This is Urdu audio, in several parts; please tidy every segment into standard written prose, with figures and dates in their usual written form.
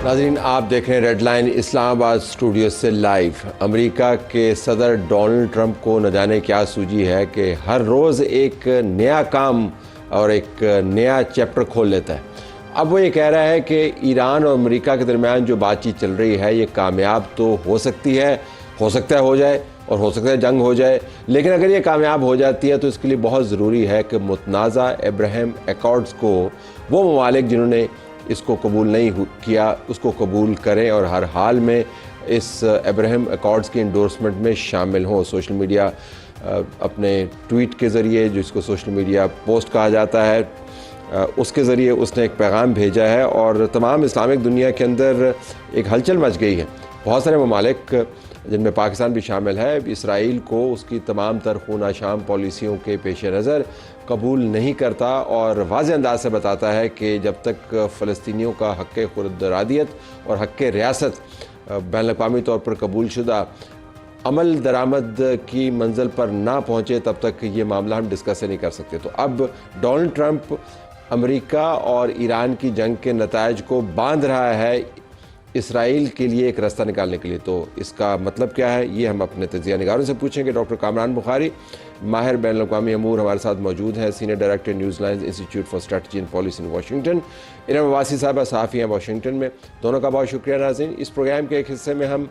ناظرین، آپ دیکھ رہے ہیں ریڈ لائن اسلام آباد اسٹوڈیو سے لائیو۔ امریکہ کے صدر ڈونلڈ ٹرمپ کو نہ جانے کیا سوجی ہے کہ ہر روز ایک نیا کام اور ایک نیا چیپٹر کھول لیتا ہے۔ اب وہ یہ کہہ رہا ہے کہ ایران اور امریکہ کے درمیان جو بات چیت چل رہی ہے یہ کامیاب تو ہو سکتی ہے، ہو سکتا ہے ہو جائے اور ہو سکتا ہے جنگ ہو جائے، لیکن اگر یہ کامیاب ہو جاتی ہے تو اس کے لیے بہت ضروری ہے کہ متنازع ابراہیم ایکارڈز کو وہ ممالک جنہوں نے اس کو قبول نہیں کیا اس کو قبول کریں اور ہر حال میں اس ابراہیم ایکارڈز کی انڈورسمنٹ میں شامل ہوں۔ سوشل میڈیا اپنے ٹویٹ کے ذریعے، جو اس کو سوشل میڈیا پوسٹ کہا جاتا ہے، اس کے ذریعے اس نے ایک پیغام بھیجا ہے اور تمام اسلامک دنیا کے اندر ایک ہلچل مچ گئی ہے۔ بہت سارے ممالک جن میں پاکستان بھی شامل ہے اسرائیل کو اس کی تمام تر خون آشام پالیسیوں کے پیش نظر قبول نہیں کرتا اور واضح انداز سے بتاتا ہے کہ جب تک فلسطینیوں کا حق خود ارادیت اور حق ریاست بین الاقوامی طور پر قبول شدہ عمل درآمد کی منزل پر نہ پہنچے تب تک یہ معاملہ ہم ڈسکس نہیں کر سکتے۔ تو اب ڈونلڈ ٹرمپ امریکہ اور ایران کی جنگ کے نتائج کو باندھ رہا ہے اسرائیل کے لیے ایک راستہ نکالنے کے لیے۔ تو اس کا مطلب کیا ہے، یہ ہم اپنے تجزیہ نگاروں سے پوچھیں گے۔ ڈاکٹر کامران بخاری، ماہر بین الاقوامی امور، ہمارے ساتھ موجود ہیں، senior director news lines institute for strategy and policy in Washington. Iram Abbasi صاحبہ صحافی ہیں واشنگٹن میں۔ دونوں کا بہت شکریہ۔ ناظرین، اس پروگرام کے ایک حصے میں ہم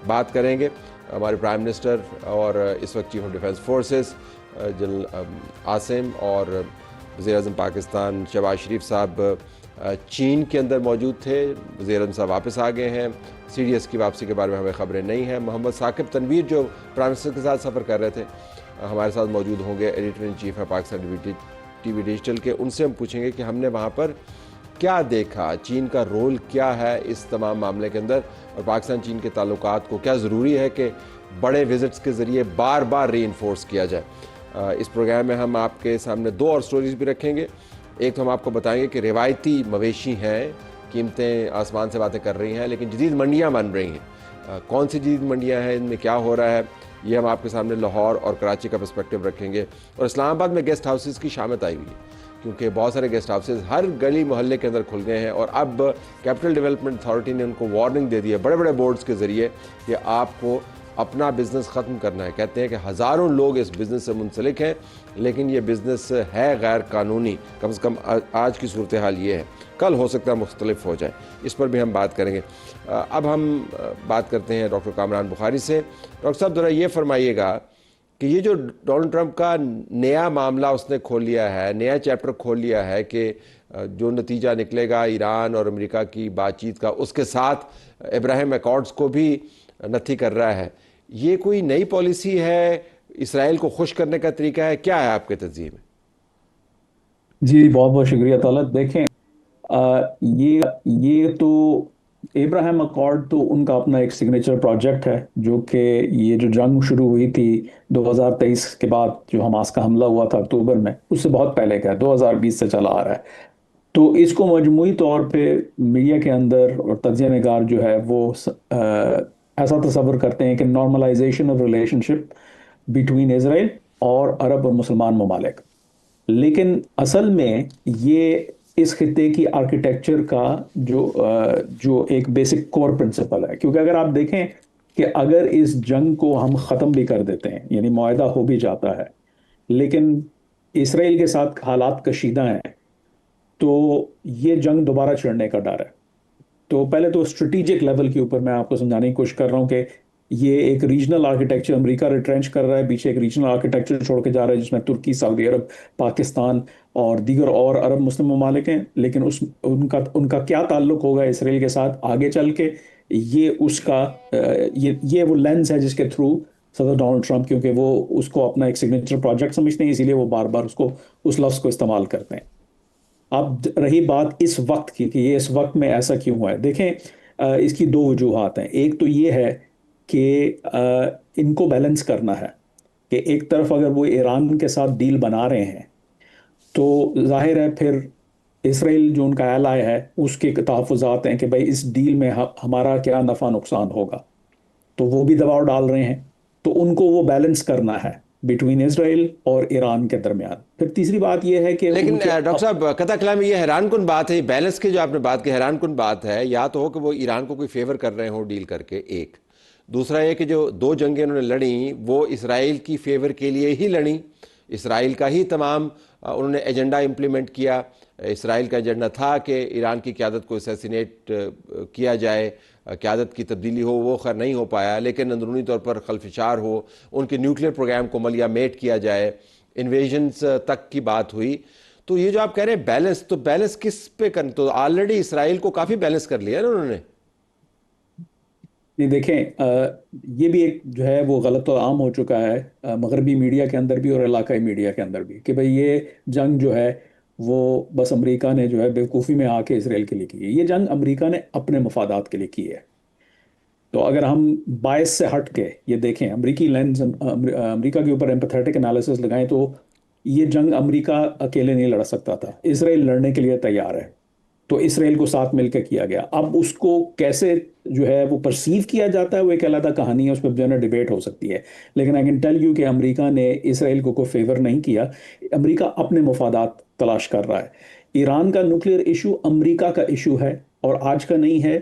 بات کریں گے ہمارے پرائم منسٹر اور اس وقت chief of defence forces general Asim اور وزیر اعظم پاکستان شہباز شریف صاحب چین کے اندر موجود تھے۔ وزیر اعظم صاحب واپس آ گئے ہیں۔ سی ڈی ایس کی واپسی کے بارے میں ہمیں خبریں نہیں ہیں۔ محمد ثاقب تنویر جو پرائم منسٹر کے ساتھ سفر کر رہے تھے ہمارے ساتھ موجود ہوں گے، ایڈیٹر ان چیف ہے پاکستان ٹی وی ڈیجیٹل کے۔ ان سے ہم پوچھیں گے کہ ہم نے وہاں پر کیا دیکھا، چین کا رول کیا ہے اس تمام معاملے کے اندر، اور پاکستان چین کے تعلقات کو کیا ضروری ہے کہ بڑے وزٹس کے ذریعے بار بار ری انفورس کیا جائے۔ اس پروگرام میں ہم آپ کے سامنے دو اور سٹوریز بھی رکھیں گے۔ ایک تو ہم آپ کو بتائیں گے کہ روایتی مویشی ہیں، قیمتیں آسمان سے باتیں کر رہی ہیں، لیکن جدید منڈیاں بن رہی ہیں۔ کون سی جدید منڈیاں ہیں، ان میں کیا ہو رہا ہے، یہ ہم آپ کے سامنے لاہور اور کراچی کا پرسپیکٹو رکھیں گے۔ اور اسلام آباد میں گیسٹ ہاؤسز کی شامت آئی ہوئی ہے، کیونکہ بہت سارے گیسٹ ہاؤسز ہر گلی محلے کے اندر کھل گئے ہیں اور اب کیپٹل ڈیولپمنٹ اتھارٹی نے ان کو وارننگ دے دی ہے بڑے بڑے بورڈز کے ذریعے کہ آپ کو اپنا بزنس ختم کرنا ہے۔ کہتے ہیں کہ ہزاروں لوگ اس بزنس سے منسلک ہیں، لیکن یہ بزنس ہے غیر قانونی، کم سے کم آج کی صورتحال یہ ہے، کل ہو سکتا ہے مختلف ہو جائے۔ اس پر بھی ہم بات کریں گے۔ اب ہم بات کرتے ہیں ڈاکٹر کامران بخاری سے۔ ڈاکٹر صاحب ذرا یہ فرمائیے گا کہ یہ جو ڈونلڈ ٹرمپ کا نیا معاملہ اس نے کھول لیا ہے، نیا چیپٹر کھول لیا ہے کہ جو نتیجہ نکلے گا ایران اور امریکہ کی بات چیت کا، اس کے ساتھ ابراہیم ایکارڈز کو بھی نتھی کر رہا ہے، یہ کوئی نئی پالیسی ہے، اسرائیل کو خوش کرنے کا طریقہ ہے، کیا ہے آپ کے تجزیے میں؟ جی بہت بہت شکریہ طلعت۔ دیکھیں، یہ تو ابراہیم اکارڈ تو ان کا اپنا ایک سگنیچر پروجیکٹ ہے، جو کہ یہ جو جنگ شروع ہوئی تھی 2023 کے بعد، جو حماس کا حملہ ہوا تھا اکتوبر میں، اس سے بہت پہلے کا ہے، 2020 سے چلا آ رہا ہے۔ تو اس کو مجموعی طور پہ میڈیا کے اندر اور تجزیہ نگار جو ہے وہ ایسا تصور کرتے ہیں کہ normalisation of relationship between Israel اور عرب اور مسلمان ممالک، لیکن اصل میں یہ اس خطے کی آرکیٹیکچر کا جو ایک بیسک کور پرنسپل ہے۔ کیونکہ اگر آپ دیکھیں کہ اگر اس جنگ کو ہم ختم بھی کر دیتے ہیں، یعنی معاہدہ ہو بھی جاتا ہے، لیکن اسرائیل کے ساتھ حالات کشیدہ ہیں، تو یہ جنگ دوبارہ چھڑنے کا ڈر ہے۔ تو پہلے تو اسٹریٹجک لیول کے اوپر میں آپ کو سمجھانے کی کوشش کر رہا ہوں کہ یہ ایک ریجنل آرکیٹیکچر امریکہ ریٹرینچ کر رہا ہے، پیچھے ایک ریجنل آرکیٹیکچر چھوڑ کے جا رہا ہے جس میں ترکی، سعودی عرب، پاکستان اور دیگر اور عرب مسلم ممالک ہیں، لیکن ان کا کیا تعلق ہوگا اسرائیل کے ساتھ آگے چل کے، یہ وہ لینز ہے جس کے تھرو صدر ڈونلڈ ٹرمپ، کیونکہ وہ اس کو اپنا ایک سگنیچر پروجیکٹ سمجھتے ہیں، اسی لیے وہ بار بار اس لفظ کو استعمال کرتے ہیں۔ اب رہی بات اس وقت کی کہ یہ اس وقت میں ایسا کیوں ہوا ہے، دیکھیں اس کی دو وجوہات ہیں۔ ایک تو یہ ہے کہ ان کو بیلنس کرنا ہے کہ ایک طرف اگر وہ ایران کے ساتھ ڈیل بنا رہے ہیں تو ظاہر ہے پھر اسرائیل جو ان کا ایلائی ہے اس کے تحفظات ہیں کہ بھائی اس ڈیل میں ہمارا کیا نفع نقصان ہوگا، تو وہ بھی دباؤ ڈال رہے ہیں، تو ان کو وہ بیلنس کرنا ہے۔ بٹوین اسرائیل اور ایران کے درمیان. پھر تیسری بات یہ ہے کہ لیکن ڈاکٹر صاحب قطع کلام یہ حیران کن بات ہے، بیلنس کی جو آپ نے بات کی حیران کن بات ہے. یا تو ہو کہ وہ ایران کو کوئی فیور کر رہے ہوں ڈیل کر کے، ایک دوسرا یہ کہ جو دو جنگیں انہوں نے لڑیں وہ اسرائیل کی فیور کے لیے ہی لڑیں، اسرائیل کا ہی تمام انہوں نے ایجنڈا امپلیمنٹ کیا. اسرائیل کا ایجنڈا تھا کہ ایران کی قیادت کو اسیسینیٹ کیا جائے، قیادت کی تبدیلی ہو، وہ خیر نہیں ہو پایا، لیکن اندرونی طور پر خلفشار ہو، ان کے نیوکلیر پروگرام کو ملیا میٹ کیا جائے، انویژنز تک کی بات ہوئی. تو یہ جو آپ کہہ رہے ہیں بیلنس، تو بیلنس کس پہ کریں؟ تو آلریڈی اسرائیل کو کافی بیلنس کر لیا نا انہوں نے. نہیں دیکھیں، یہ بھی ایک جو ہے وہ غلط و عام ہو چکا ہے مغربی میڈیا کے اندر بھی اور علاقائی میڈیا کے اندر بھی، کہ بھئی یہ جنگ جو ہے وہ بس امریکہ نے جو ہے بیوقوفی میں آ کے اسرائیل کے لیے کی ہے. یہ جنگ امریکہ نے اپنے مفادات کے لیے کی ہے. تو اگر ہم باعث سے ہٹ کے یہ دیکھیں، امریکی لینز، امریکہ کے اوپر ایمپیتھیٹک انالیسس لگائیں، تو یہ جنگ امریکہ اکیلے نہیں لڑ سکتا تھا، اسرائیل لڑنے کے لیے تیار ہے. تو اسرائیل کو ساتھ مل کے کیا گیا. اب اس کو کیسے جو ہے وہ پرسیو کیا جاتا ہے وہ ایک علیحدہ کہانی ہے، اس پہ جو ہے نا ڈیبیٹ ہو سکتی ہے. لیکن آئی کین ٹیل یو کہ امریکہ نے اسرائیل کو کوئی فیور نہیں کیا. امریکہ اپنے مفادات تلاش کر رہا ہے. ایران کا نیوکلیئر ایشو امریکہ کا ایشو ہے اور آج کا نہیں ہے،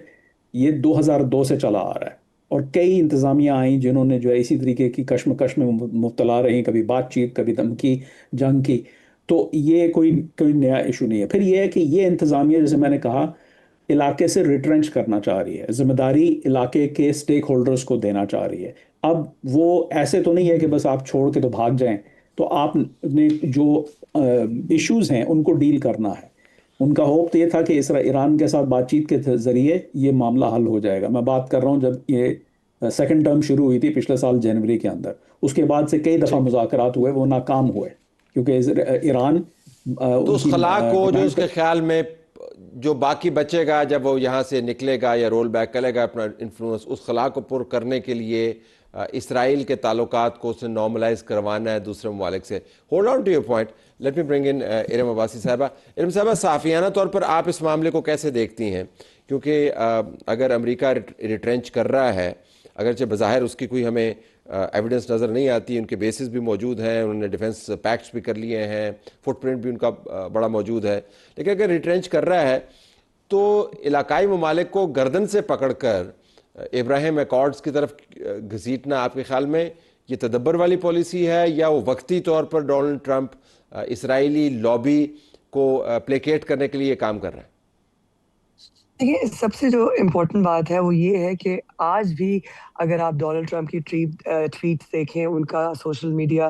یہ 2002 سے چلا آ رہا ہے. اور کئی انتظامیہ آئیں جنہوں نے جو ہے اسی طریقے کی کشمکش میں مبتلا رہی، کبھی بات چیت، کبھی دھمکی، جنگ کی. تو یہ کوئی نیا ایشو نہیں ہے. پھر یہ ہے کہ یہ انتظامیہ، جیسے میں نے کہا، علاقے سے ریٹرنچ کرنا چاہ رہی ہے، ذمہ داری علاقے کے سٹیک ہولڈرز کو دینا چاہ رہی ہے. اب وہ ایسے تو نہیں ہے کہ بس آپ چھوڑ کے تو بھاگ جائیں. تو آپ نے جو ایشوز ہیں ان کو ڈیل کرنا ہے. ان کا ہوپ تو یہ تھا کہ ایران کے ساتھ بات چیت کے ذریعے یہ معاملہ حل ہو جائے گا. میں بات کر رہا ہوں جب یہ سیکنڈ ٹرم شروع ہوئی تھی پچھلے سال جنوری کے اندر، اس کے بعد سے کئی دفعہ مذاکرات ہوئے، وہ ناکام ہوئے کیونکہ ایران تو اس خلا کو جو اس کے خیال میں جو باقی بچے گا جب وہ یہاں سے نکلے گا یا رول بیک کرے گا اپنا انفلوئنس، اس خلا کو پر کرنے کے لیے اسرائیل کے تعلقات کو اسے نارملائز کروانا ہے دوسرے ممالک سے. Hold on to your point, let me bring in Iram Abbasi صاحبہ. ارم صاحبہ، صحافیانہ طور پر آپ اس معاملے کو کیسے دیکھتی ہیں؟ کیونکہ اگر امریکہ ریٹرینچ کر رہا ہے، اگرچہ بظاہر اس کی کوئی ہمیں ایویڈنس نظر نہیں آتی، ان کے بیسز بھی موجود ہیں، انہوں نے ڈیفنس پیکٹس بھی کر لیے ہیں، فٹ پرنٹ بھی ان کا بڑا موجود ہے، لیکن اگر ریٹرینچ کر رہا ہے تو علاقائی ممالک کو گردن سے پکڑ کر ابراہیم ایکارڈز کی طرف گھسیٹنا آپ کے خیال میں یہ تدبر والی پالیسی ہے، یا وہ وقتی طور پر ڈونلڈ ٹرمپ اسرائیلی لابی کو پلیکیٹ کرنے کے لیے یہ کام کر رہا ہے؟ دیکھیے، سب سے جو امپورٹنٹ بات ہے وہ یہ ہے کہ آج بھی اگر آپ ڈونلڈ ٹرمپ کی ٹویٹس دیکھیں، ان کا social media,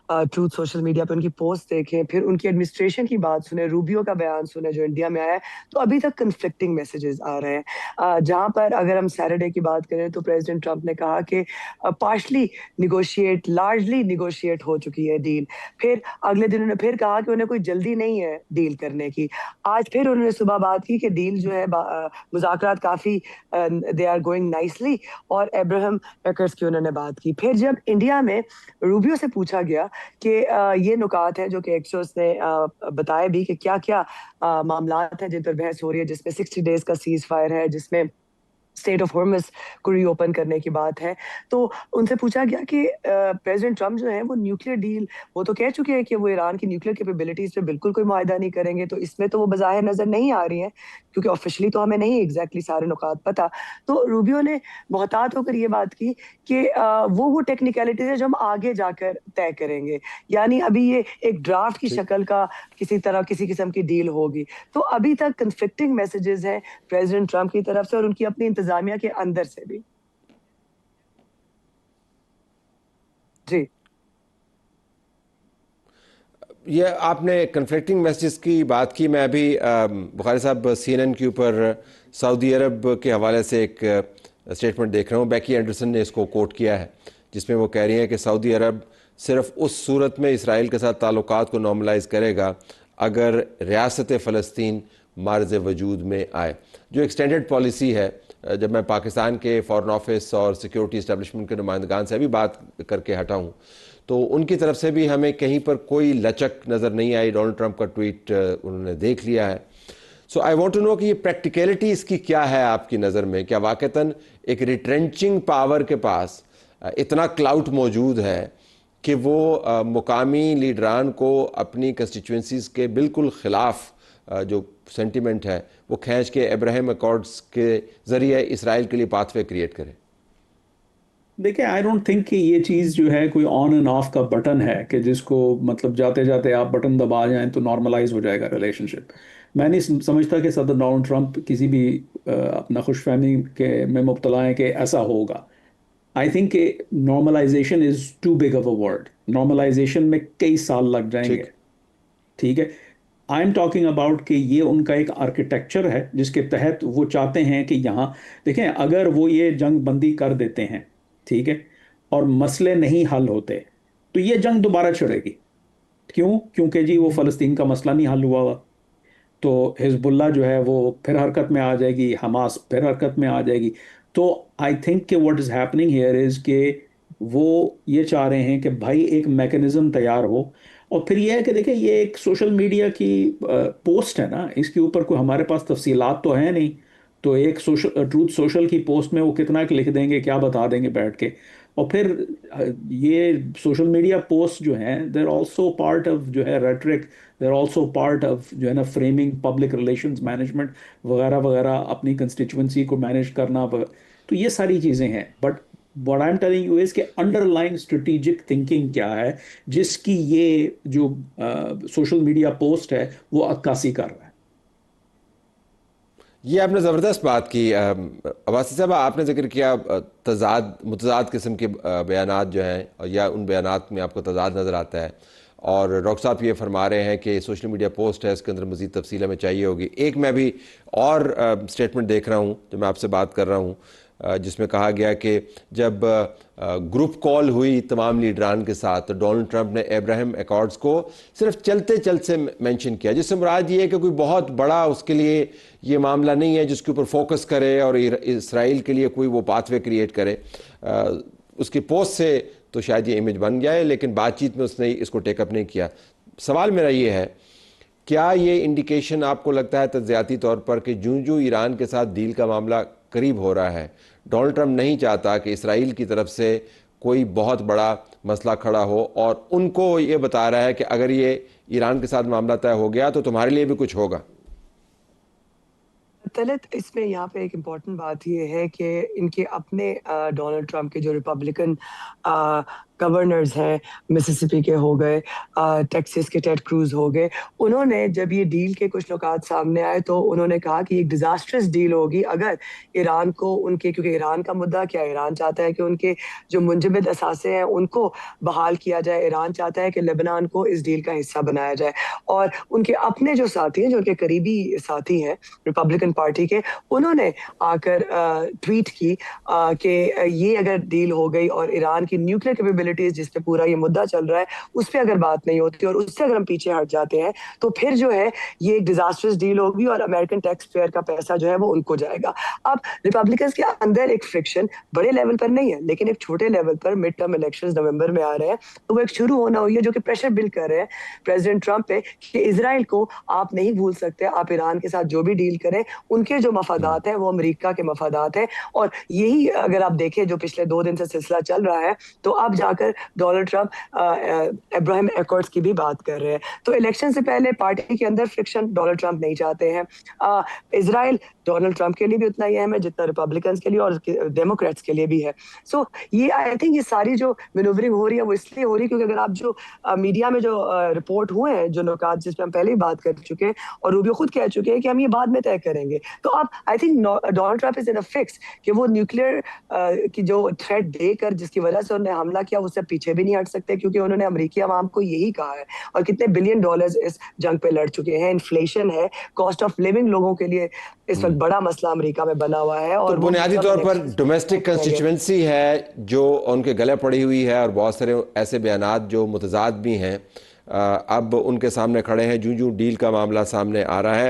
truth social media پہ ان کی پوسٹ دیکھیں، پھر ان کی ایڈمنسٹریشن کی بات سنیں، روبیو کا بیان سنیں جو انڈیا میں آیا ہے، تو ابھی تک کنفلکٹنگ میسیجز آ رہے ہیں. جہاں پر اگر ہم سیٹرڈے کی بات کریں تو پریزیڈنٹ ٹرمپ نے کہا کہ پارشلی نیگوشیٹ، لارجلی نیگوشیٹ ہو چکی ہے ڈیل. پھر اگلے دن انہوں نے پھر کہا کہ انہیں کوئی جلدی نہیں ہے ڈیل کرنے کی. آج پھر انہوں نے صبح بات کی کہ ڈیل جو ہے، مذاکرات کافی دے آر گوئنگ نائسلی، اور ابراہیم ایکرز کی انہوں نے بات کی. پھر جب انڈیا میں روبیو سے پوچھا گیا کہ یہ نکات ہیں جو کہ ایکسپرٹس نے بتایا بھی کہ کیا کیا معاملات ہیں جن پر بحث ہو رہی ہے، جس میں 60 days کا سیز فائر ہے، جس میں اسٹیٹ آف ہارمز کو ری اوپن کرنے کی بات ہے، تو ان سے پوچھا گیا کہ پریزیڈنٹ ٹرمپ جو ہیں وہ نیوکلیر ڈیل، وہ تو کہہ چکے ہیں کہ وہ ایران کی نیوکلیر کیپیبلٹیز پہ بالکل کوئی معاہدہ نہیں کریں گے، تو اس میں تو وہ بظاہر نظر نہیں آ رہی ہیں کیونکہ آفیشلی تو ہمیں نہیں ایگزیکٹلی سارے نکات پتہ. تو روبیو نے محتاط ہو کر یہ بات کی کہ وہ ٹیکنیکلٹیز ہیں جو ہم آگے جا کر طے کریں گے، یعنی ابھی یہ ایک ڈرافٹ کی شکل کا کسی طرح کسی قسم کی ڈیل ہوگی. تو ابھی تک کنفلکٹنگ میسیجز ہیں پریزیڈنٹ ٹرمپ کی طرف سے اور ان کی اپنی انتظامیہ کے اندر سے بھی. جی، یہ آپ نے کنفلکٹنگ میسیجز کی بات کی. میں ابھی بخاری صاحب CNN کے اوپر سعودی عرب کے حوالے سے ایک اسٹیٹمنٹ دیکھ رہا ہوں، بیکی اینڈرسن نے اس کو کوٹ کیا ہے، جس میں وہ کہہ رہی ہیں کہ سعودی عرب صرف اس صورت میں اسرائیل کے ساتھ تعلقات کو نارملائز کرے گا اگر ریاست فلسطین معرض وجود میں آئے. جو ایکسٹینڈڈ پالیسی ہے، جب میں پاکستان کے فارن آفس اور سیکیورٹی اسٹیبلشمنٹ کے نمائندگان سے بھی بات کر کے ہٹا ہوں، تو ان کی طرف سے بھی ہمیں کہیں پر کوئی لچک نظر نہیں آئی. ڈونلڈ ٹرمپ کا ٹویٹ انہوں نے دیکھ لیا ہے. سو آئی وانٹ ٹو نو کہ یہ پریکٹیکلٹی اس کی کیا ہے آپ کی نظر میں؟ کیا واقعتاً ایک ریٹرینچنگ پاور کے پاس اتنا کلاؤٹ موجود ہے کہ وہ مقامی لیڈران کو اپنی کنسٹیچوئنسیز کے بالکل خلاف جو سینٹیمنٹ ہے وہ کھینچ کے ابراہیم اکارڈز کے ذریعے اسرائیل کے لیے پاتھ وے کریٹ کرے؟ دیکھیں آئی ڈونٹ تھنک کہ یہ چیز جو ہے کوئی آن اینڈ آف کا بٹن ہے کہ جس کو مطلب جاتے جاتے آپ بٹن دبا جائیں تو نارملائز ہو جائے گا ریلیشن شپ. میں نہیں سمجھتا کہ صدر ڈونلڈ ٹرمپ کسی بھی اپنا خوش فہمی کے میں مبتلا ہیں کہ ایسا ہوگا. آئی تھنک کہ normalisation is too big of a word. Normalisation میں کئی سال لگ جائیں گے. ٹھیک ہے. آئی ایم ٹاکنگ اباؤٹ کہ یہ ان کا ایک آرکیٹیکچر ہے جس کے تحت وہ چاہتے ہیں کہ یہاں دیکھیں اگر وہ یہ جنگ بندی کر دیتے ہیں ٹھیک ہے اور مسئلے نہیں حل ہوتے تو یہ جنگ دوبارہ چھڑے گی. کیونکہ جی وہ فلسطین کا مسئلہ نہیں حل ہوا ہوا تو حزب اللہ جو ہے وہ پھر حرکت میں آ جائے گی, حماس پھر حرکت میں آ جائے گی. تو آئی تھنک کہ what is happening here is کہ وہ یہ چاہ رہے ہیں کہ بھائی ایک میکنزم تیار ہو. اور پھر یہ ہے کہ دیکھیں یہ ایک سوشل میڈیا کی پوسٹ ہے نا, اس کے اوپر کوئی ہمارے پاس تفصیلات تو ہیں نہیں, تو ایک ٹروتھ سوشل کی پوسٹ میں وہ کتنا لکھ دیں گے, کیا بتا دیں گے بیٹھ کے. اور پھر یہ سوشل میڈیا پوسٹ جو ہیں دیر آلسو پارٹ آف جو ہے rhetoric, there also part of جو ہے نا فریمنگ پبلک ریلیشنز مینجمنٹ وغیرہ وغیرہ, اپنی کنسٹیچوئنسی کو مینیج کرنا. تو یہ ساری چیزیں ہیں. But what I'm telling you is کہ underlying strategic thinking کیا ہے جس کی یہ جو سوشل میڈیا پوسٹ ہے وہ عکاسی کر رہا ہے. یہ آپ نے زبردست بات کی. عباسی صاحب آپ نے ذکر کیا متضاد قسم کے بیانات جو ہیں یا ان بیانات میں آپ کو تضاد نظر آتا ہے, اور ڈاکٹر صاحب یہ فرما رہے ہیں کہ سوشل میڈیا پوسٹ ہے اس کے اندر مزید تفصیل ہمیں چاہیے ہوگی. ایک میں بھی اور سٹیٹمنٹ دیکھ رہا ہوں جو میں آپ سے بات کر رہا ہوں جس میں کہا گیا کہ جب گروپ کال ہوئی تمام لیڈران کے ساتھ تو ڈونلڈ ٹرمپ نے ابراہیم اکارڈز کو صرف چلتے چلتے مینشن کیا, جس سے مراد یہ ہے کہ کوئی بہت بڑا اس کے لیے یہ معاملہ نہیں ہے جس کے اوپر فوکس کرے اور اسرائیل کے لیے کوئی وہ پاتھ وے کریٹ کرے. اس کی پوسٹ سے تو شاید یہ امیج بن گیا ہے لیکن بات چیت میں اس نے اس کو ٹیک اپ نہیں کیا. سوال میرا یہ ہے, کیا یہ انڈیکیشن آپ کو لگتا ہے تجزیاتی طور پر کہ جو ایران کے ساتھ ڈیل کا معاملہ قریب ہو رہا ہے, ڈونلڈ ٹرمپ نہیں چاہتا کہ اسرائیل کی طرف سے کوئی بہت بڑا مسئلہ کھڑا ہو, اور ان کو یہ بتا رہا ہے کہ اگر یہ ایران کے ساتھ معاملہ طے ہو گیا تو تمہارے لیے بھی کچھ ہوگا؟ طلعت, اس میں یہاں پہ ایک امپورٹنٹ بات یہ ہے کہ ان کے اپنے ڈونلڈ ٹرمپ کے جو ریپبلکن گورنرز ہیں, مسیسپی کے ہو گئے, ٹیکسس کے ٹیڈ کروز ہو گئے, انہوں نے جب یہ ڈیل کے کچھ نکات سامنے آئے تو انہوں نے کہا کہ ایک ڈیزاسٹرس ڈیل ہوگی اگر ایران کو ان کے, کیونکہ ایران کا مدعا کیا, ایران چاہتا ہے کہ ان کے جو منجمد اثاثے ہیں ان کو بحال کیا جائے, ایران چاہتا ہے کہ لبنان کو اس ڈیل کا حصہ بنایا جائے. اور ان کے اپنے جو ساتھی ہیں, جو ان کے قریبی ساتھی ہیں ریپبلکن پارٹی کے, انہوں نے آ کر ٹویٹ کی کہ یہ اگر ڈیل ہو گئی اور ایران کی نیوکلیئر کیپیبلٹیز جس پہ پورا یہ مدعا چل رہا ہے اس پہ اگر بات نہیں ہوتی اور اس سے اگر ہم پیچھے ہٹ جاتے ہیں تو پھر جو ہے یہ ایک ڈیزاسٹرس ڈیل ہوگی اور امریکن ٹیکس پیئر کا پیسہ جو ہے وہ ان کو جائے گا. اب ریپبلکنز کے اندر ایک فرکشن بڑے لیول پر نہیں ہے لیکن ایک چھوٹے لیول پر مڈ ٹرم الیکشنز نومبر میں آ رہے ہیں, تو وہ ایک شروع ہونا ہوئی ہے جو کہ پریشر بلڈ کر رہے ہیں پریزیڈنٹ ٹرمپ پہ کہ اسرائیل کو آپ نہیں بھول سکتے, آپ ایران کے ساتھ جو بھی ڈیل کریں ان کے جو مفادات ہیں وہ امریکہ کے مفادات ہیں. اور یہی اگر آپ دیکھیں جو پچھلے 2 دن سے سلسلہ چل رہا ہے تو اب جا کر ڈونلڈ ٹرمپ ابراہیم اکارڈز کی بھی بات کر رہے ہیں. تو الیکشن سے پہلے پارٹی کے اندر فرکشن ڈونلڈ ٹرمپ نہیں چاہتے ہیں. اسرائیل ڈونلڈ ٹرمپ کے لیے بھی اتنا ہی اہم ہے جتنا ریپبلکنز کے لیے اور ڈیموکریٹس کے لیے بھی ہے. سو یہ آئی تھنک یہ ساری جو مینوورنگ ہو رہی ہے وہ اس لیے ہو رہی ہے کیونکہ اگر آپ جو میڈیا میں جو رپورٹ ہوئے ہیں جو نکات جس پہ ہم پہلے ہی بات کر چکے ہیں اور روبیو خود کہہ چکے ہیں کہ ہم یہ بعد میں طے کریں گے, تو اب I think Donald Trump is in a fix کہ وہ نیوکلیئر کی جو تھریٹ دے کر جس کی وجہ سے انہوں نے حملہ کیا اس سے پیچھے بھی نہیں ہٹ سکتے کیونکہ انہوں نے امریکی عوام کو یہی کہا ہے. اور کتنے بلین ڈالرز اس جنگ پہ لڑ چکے ہیں, انفلیشن ہے, کاسٹ آف لیونگ لوگوں کے لیے اس وقت بڑا مسئلہ امریکہ میں بنا ہوا ہے. اور بنیادی طور پر ڈومیسٹک کنسٹیچوئنسی ہے جو ان کے گلے پڑی ہوئی ہے اور بہت سارے ایسے بیانات جو متضاد بھی ہیں اب ان کے سامنے کھڑے ہیں جو ڈیل کا معاملہ سامنے آ رہا ہے.